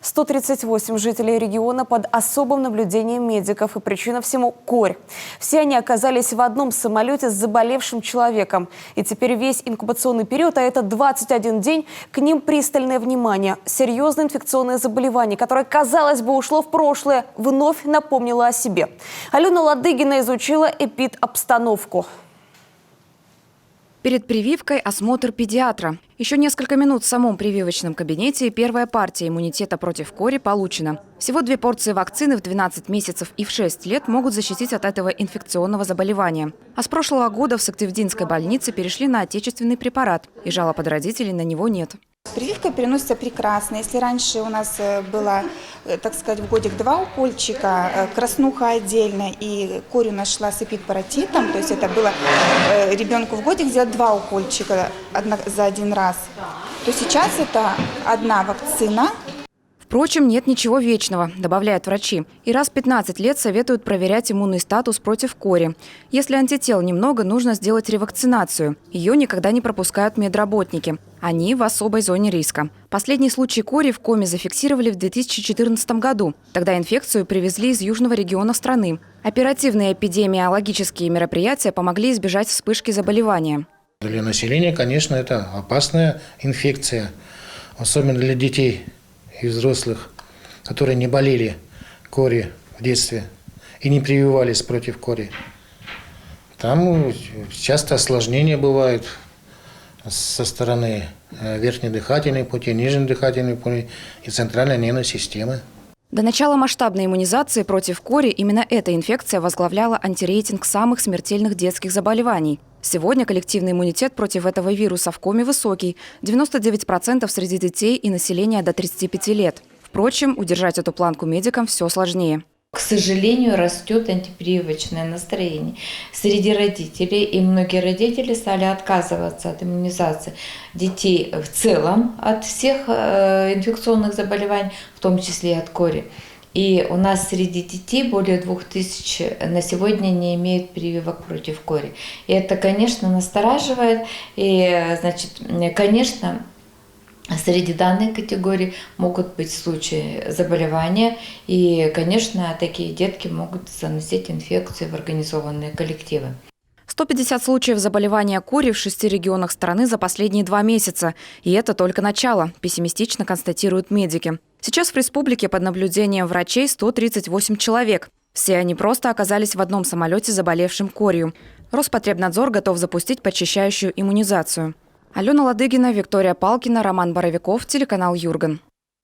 138 жителей региона под особым наблюдением медиков, и причина всему – корь. Все они оказались в одном самолете с заболевшим человеком. И теперь весь инкубационный период, а это 21 день, к ним пристальное внимание. Серьезное инфекционное заболевание, которое, казалось бы, ушло в прошлое, вновь напомнило о себе. Алена Ладыгина изучила эпидобстановку. Перед прививкой осмотр педиатра. Еще несколько минут в самом прививочном кабинете, и первая партия иммунитета против кори получена. Всего 2 порции вакцины в 12 месяцев и в 6 лет могут защитить от этого инфекционного заболевания. А с прошлого года в Сыктывдинской больнице перешли на отечественный препарат, и жалоб от родителей на него нет. Прививка переносится прекрасно. Если раньше у нас было, так сказать, в годик 2 укольчика, краснуха отдельно и корь у нас шла с эпидпаратитом, то есть это было ребенку в годик сделать 2 укольчика за один раз, то сейчас это одна вакцина. Впрочем, нет ничего вечного, добавляют врачи. И раз в 15 лет советуют проверять иммунный статус против кори. Если антител немного, нужно сделать ревакцинацию. Ее никогда не пропускают медработники. Они в особой зоне риска. Последний случай кори в Коми зафиксировали в 2014 году. Тогда инфекцию привезли из южного региона страны. Оперативные эпидемиологические мероприятия помогли избежать вспышки заболевания. Для населения, конечно, это опасная инфекция, особенно для детей и взрослых, которые не болели кори в детстве и не прививались против кори. Там часто осложнения бывают со стороны верхней дыхательной пути, нижней дыхательной пути и центральной нервной системы. До начала масштабной иммунизации против кори именно эта инфекция возглавляла антирейтинг самых смертельных детских заболеваний. Сегодня коллективный иммунитет против этого вируса в Коми высокий – 99% среди детей и населения до 35 лет. Впрочем, удержать эту планку медикам все сложнее. К сожалению, растет антипрививочное настроение среди родителей, и многие родители стали отказываться от иммунизации детей в целом от всех инфекционных заболеваний, в том числе и от кори. И у нас среди детей более 2000 на сегодня не имеют прививок против кори. И это, конечно, настораживает. И, значит, конечно, среди данной категории могут быть случаи заболевания. И, конечно, такие детки могут заносить инфекцию в организованные коллективы. 150 случаев заболевания кори в 6 регионах страны за последние 2 месяца. И это только начало, пессимистично констатируют медики. Сейчас в республике под наблюдением врачей 138 человек. Все они просто оказались в одном самолете, заболевшим корью. Роспотребнадзор готов запустить подчищающую иммунизацию. Алена Ладыгина, Виктория Палкина, Роман Боровиков, телеканал Юрган.